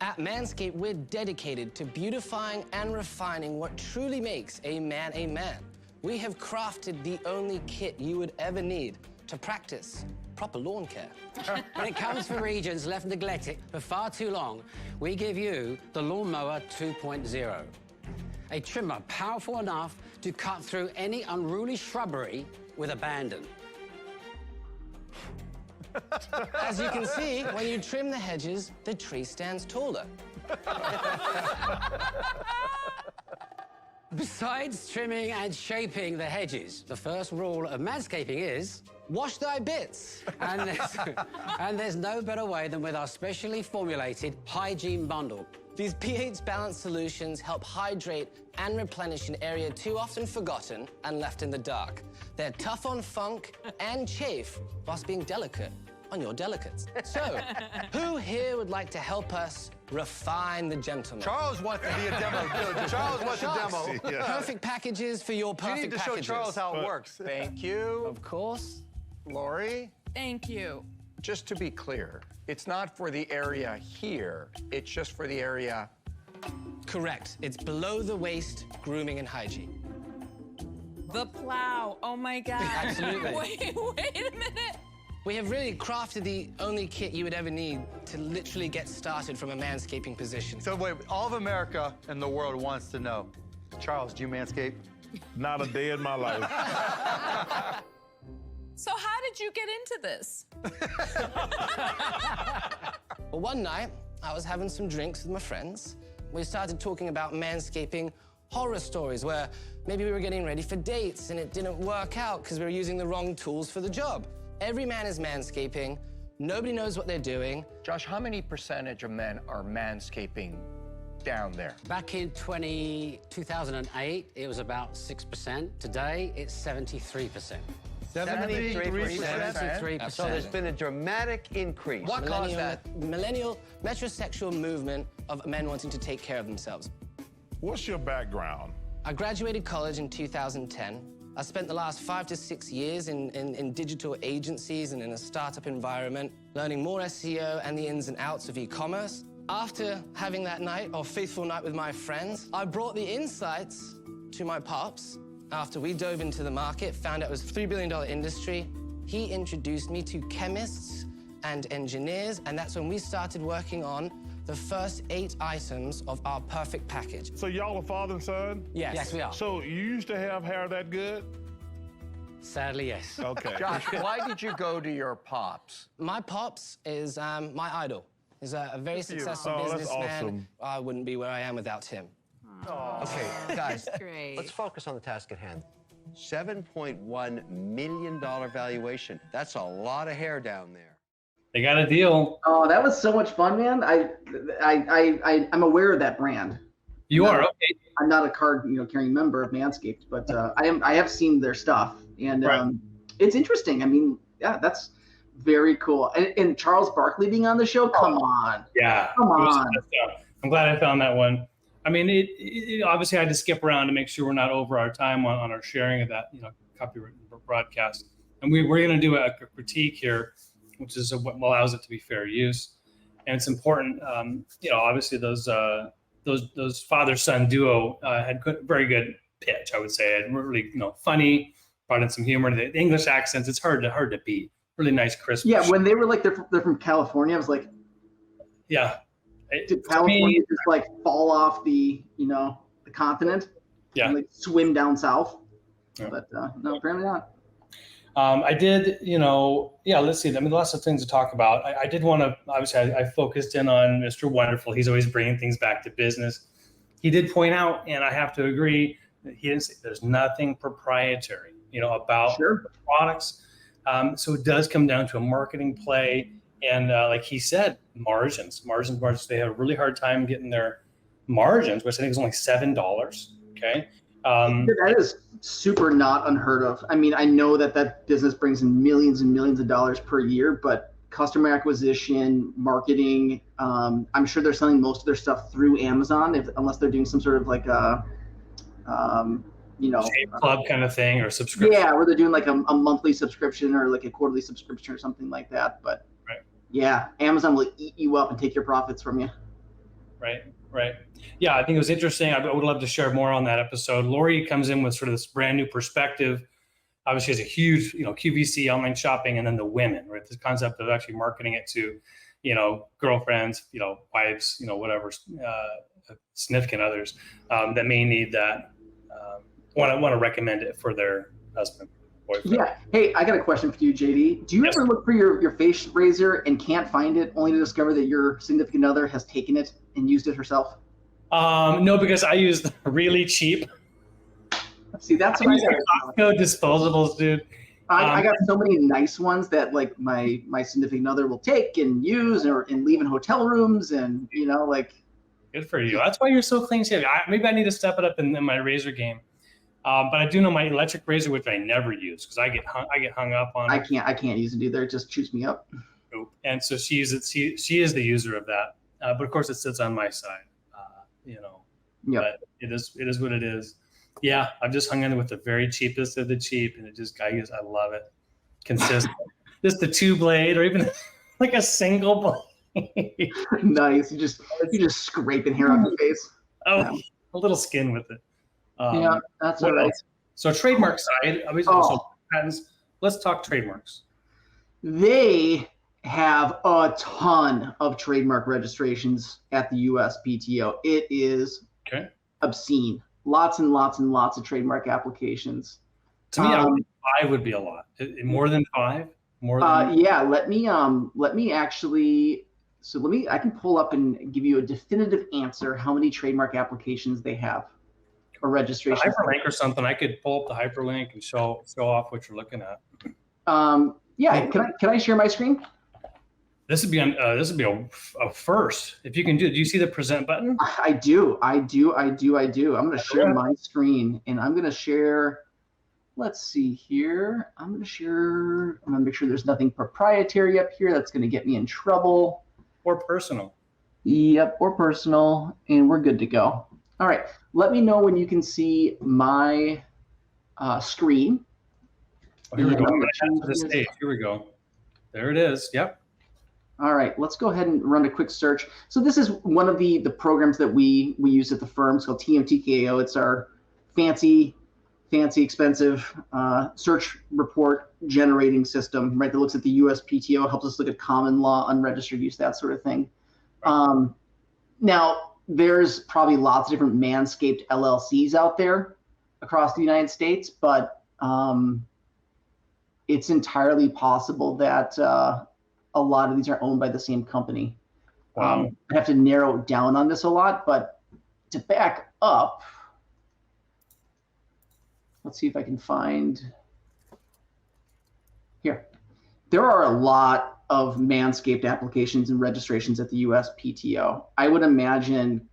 At Manscaped, we're dedicated to beautifying and refining what truly makes a man a man. We have crafted the only kit you would ever need to practice proper lawn care. When it comes to regions left neglected for far too long, we give you the Lawn Mower 2.0. A trimmer powerful enough to cut through any unruly shrubbery with abandon. As you can see, when you trim the hedges, the tree stands taller. Besides trimming and shaping the hedges, the first rule of manscaping is wash thy bits. And there's no better way than with our specially formulated hygiene bundle. These pH-balanced solutions help hydrate and replenish an area too often forgotten and left in the dark. They're tough on funk and chafe whilst being delicate on your delicates. So, who here would like to help us refine the gentleman? Charles wants to be a demo. Charles wants a demo. Yeah. Perfect packages for your perfect packages. You need to show Charles how it works. Thank you. Of course. Lori? Thank you. Just to be clear, it's not for the area here, it's just for the area... Correct. It's below the waist grooming and hygiene. The plow. Oh my God. Absolutely. Wait a minute. We have really crafted the only kit you would ever need to literally get started from a manscaping position. So wait, all of America and the world wants to know, Charles, do you manscape? Not a day in my life. So how did you get into this? Well, one night, I was having some drinks with my friends. We started talking about manscaping horror stories where maybe we were getting ready for dates and it didn't work out because we were using the wrong tools for the job. Every man is manscaping. Nobody knows what they're doing. Josh, how many percentage of men are manscaping down there? Back in 2008, it was about 6%. Today, it's 73%. 73%? So there's been a dramatic increase. What caused that? Millennial metrosexual movement of men wanting to take care of themselves. What's your background? I graduated college in 2010. I spent the last 5 to 6 years in digital agencies and in a startup environment, learning more SEO and the ins and outs of e-commerce. After having that night, or faithful night with my friends, I brought the insights to my pops. After we dove into the market, found out it was a $3 billion industry, he introduced me to chemists and engineers, and that's when we started working on the first 8 items of our perfect package. So y'all are father and son? Yes. Yes, we are. So you used to have hair that good? Sadly, yes. Okay. Josh, why did you go to your pops? My pops is my idol. He's a very successful businessman. That's awesome. I wouldn't be where I am without him. Okay, guys, Great. let's focus on the task at hand. $7.1 million valuation. That's a lot of hair down there. They got a deal. Oh, that was so much fun, man. I'm aware of that brand. You are okay. I'm not a card carrying member of Manscaped, but I have seen their stuff, and Right. It's interesting. I mean, yeah, that's very cool. And Charles Barkley being on the show, come on. Yeah. Come It was on. good stuff. I'm glad I found that one. I mean, it obviously I had to skip around to make sure we're not over our time on our sharing of that, copyright broadcast. And we're going to do a critique here, which is what allows it to be fair use. And it's important, obviously those father-son duo had very good pitch, I would say. And really, funny, brought in some humor. The English accents, it's hard to beat. Really nice, crisp. Yeah, when they were like they're from California, I was like, yeah. did California just like fall off the continent? Yeah. And like swim down south? Yeah. But no, apparently not. I did, let's see. I mean, lots of things to talk about. I did want to, obviously, I focused in on Mr. Wonderful. He's always bringing things back to business. He did point out, and I have to agree, that he didn't say there's nothing proprietary, about the products. So it does come down to a marketing play. And like he said, margins. They have a really hard time getting their margins, which I think is only $7. Okay. That is super not unheard of. I mean, I know that business brings in millions and millions of dollars per year, but customer acquisition, marketing, I'm sure they're selling most of their stuff through Amazon, unless they're doing some sort of like Shave club kind of thing or subscription. Yeah, where they're doing like a monthly subscription or like a quarterly subscription or something like that. But yeah, Amazon will eat you up and take your profits from you. Right. Yeah, I think it was interesting. I would love to share more on that episode. Lori comes in with sort of this brand new perspective. Obviously, has a huge, QVC online shopping, and then the women, right? This concept of actually marketing it to, girlfriends, wives, whatever, significant others that may need that. Want to recommend it for their husband, boyfriend. Yeah. Hey, I got a question for you, JD. Do you ever look for your face razor and can't find it, only to discover that your significant other has taken it and used it herself? No, because I use really cheap. See, that's what I got. Costco disposables, dude. I got so many nice ones that like my significant other will take and use and leave in hotel rooms, and Good for you. That's why you're so clean shaven. Maybe I need to step it up in my razor game. But I do know my electric razor, which I never use because I get hung up on. I can't use it either. It just chews me up. And so she is the user of that. But of course, it sits on my side. Yeah. But it is what it is. Yeah, I've just hung in with the very cheapest of the cheap, and I love it. Consistent. Just the 2-blade, or even like a single blade. Nice. You just scraping hair off your face. Oh, yeah. A little skin with it. Yeah, that's all right. So trademark side, so patents. Let's talk trademarks. They have a ton of trademark registrations at the USPTO. It is obscene. Lots and lots and lots of trademark applications. To me, 5 would be a lot. More than 5? Yeah. Let me actually. So I can pull up and give you a definitive answer how many trademark applications they have or registrations. Hyperlink or something. I could pull up the hyperlink and show off what you're looking at. Yeah. Can I share my screen? This would be a first. If you can do you see the present button? I do. I'm going to share my screen, and I'm going to share. Let's see here. I'm going to make sure there's nothing proprietary up here that's going to get me in trouble. Or personal. Yep, or personal, and we're good to go. All right, let me know when you can see my screen. Oh, here we go. I'm going to add to the stage. Here we go. There it is. Yep. All right, let's go ahead and run a quick search. So this is one of the programs that we use at the firm. It's called TMTKO. It's our fancy, expensive search report generating system, right? That looks at the USPTO, helps us look at common law, unregistered use, that sort of thing. Now, there's probably lots of different Manscaped LLCs out there across the United States, but it's entirely possible that a lot of these are owned by the same company. Wow. I have to narrow down on this a lot, but to back up, let's see if I can find here. There are a lot of Manscaped applications and registrations at the USPTO. I would imagine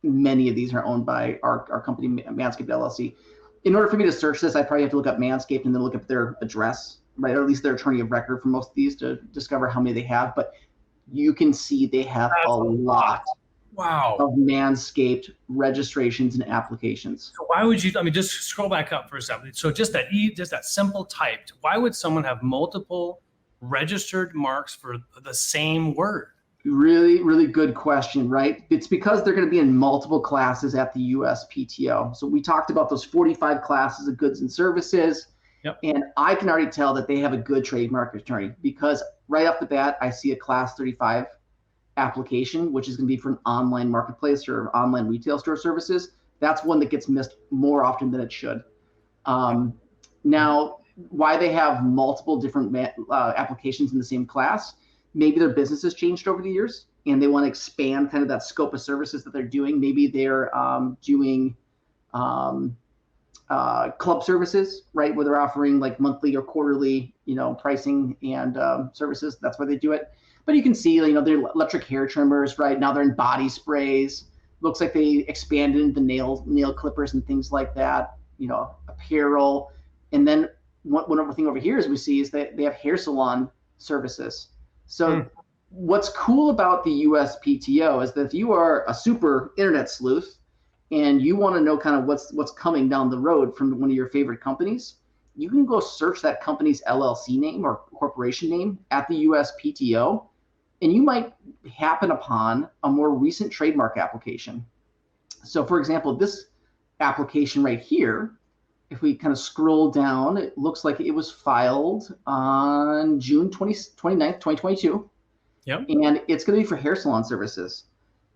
many of these are owned by our company, Manscaped LLC. In order for me to search this, I probably have to look up Manscaped and then look up their address, right? Or at least their attorney of record for most of these to discover how many they have. But you can see they have a lot of Manscaped registrations and applications. So why would you, just scroll back up for a second. So just that simple typed, why would someone have multiple registered marks for the same word? Really, really good question, right? It's because they're going to be in multiple classes at the USPTO. So we talked about those 45 classes of goods and services. Yep. And I can already tell that they have a good trademark attorney because right off the bat, I see a class 35 application, which is going to be for an online marketplace or online retail store services. That's one that gets missed more often than it should. Now, why they have multiple different applications in the same class, maybe their business has changed over the years and they want to expand kind of that scope of services that they're doing. Maybe they're doing club services, right? Where they're offering like monthly or quarterly, pricing and services. That's why they do it. But you can see, they're electric hair trimmers, right? Now they're in body sprays. Looks like they expanded into nail clippers and things like that, apparel. And then one other thing over here is we see is that they have hair salon services. So what's cool about the USPTO is that if you are a super internet sleuth and you want to know kind of what's coming down the road from one of your favorite companies, you can go search that company's LLC name or corporation name at the USPTO, and you might happen upon a more recent trademark application. So for example, this application right here, if we kind of scroll down, it looks like it was filed on June 29th, 2022. Yep. And it's going to be for hair salon services.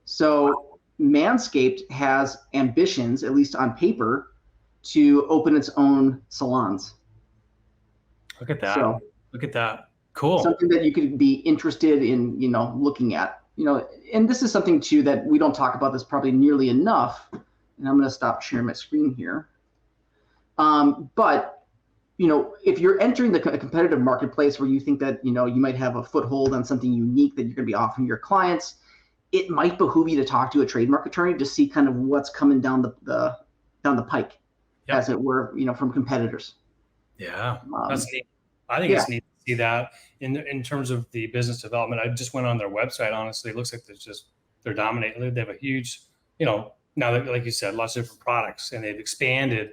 So Manscaped has ambitions, at least on paper, to open its own salons. Look at that. So, look at that. Cool. something that you could be interested in, looking at, and this is something too that we don't talk about this probably nearly enough. And I'm going to stop sharing my screen here. But if you're entering the competitive marketplace where you think that, you might have a foothold on something unique that you're going to be offering your clients, it might behoove you to talk to a trademark attorney to see kind of what's coming down the pike, Yep. as it were, from competitors. Yeah, that's neat. I think it's neat to see that in terms of the business development. I just went on their website. Honestly, it looks like they're dominating. They have a huge, now that, like you said, lots of different products, and they've expanded.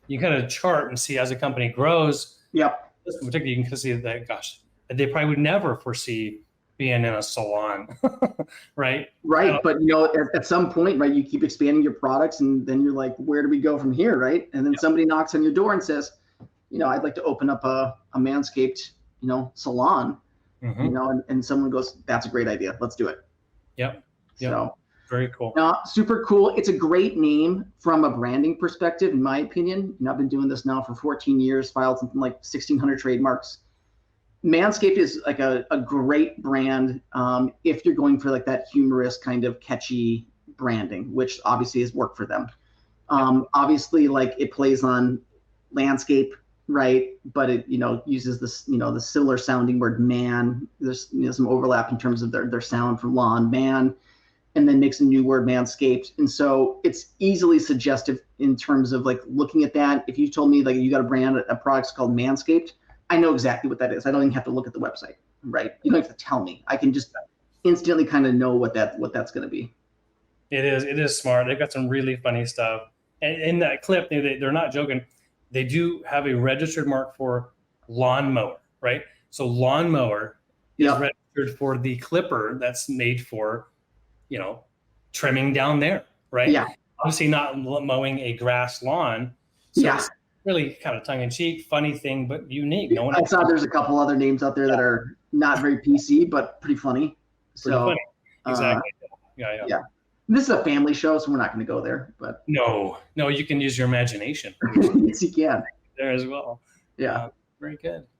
You kind of chart and see as a company grows. Yep. Particularly, you can see that, gosh, they probably would never foresee being in a salon, right? Right. But, at some point, right, you keep expanding your products, and then you're like, where do we go from here, right? And then somebody knocks on your door and says, I'd like to open up a Manscaped, salon, and someone goes, that's a great idea. Let's do it. Yep. So very cool. super cool. It's a great name from a branding perspective, in my opinion. I've been doing this now for 14 years, filed something like 1,600 trademarks. Manscaped is like a great brand if you're going for like that humorous kind of catchy branding, which obviously has worked for them. Obviously, like it plays on landscape, right? But it uses this the similar sounding word man. There's some overlap in terms of their sound from lawn, man, and then makes a new word, Manscaped. And so it's easily suggestive in terms of like looking at that. If you told me like you got a product's called Manscaped, I know exactly what that is. I don't even have to look at the website, right? You don't have to tell me. I can just instantly kind of know what that's going to be. It is smart. They've got some really funny stuff. And in that clip, they're not joking. They do have a registered mark for Lawn Mower, right? So Lawn Mower is registered for the clipper that's made for, trimming down there, right? Yeah. Obviously not mowing a grass lawn. So it's really kind of tongue-in-cheek, funny thing, but unique. No one I saw there's a couple other names out there that are not very PC, but pretty funny. Pretty funny. Exactly. Yeah. This is a family show, so we're not going to go there. But no, you can use your imagination. yes, you can. There as well. Yeah. Very good.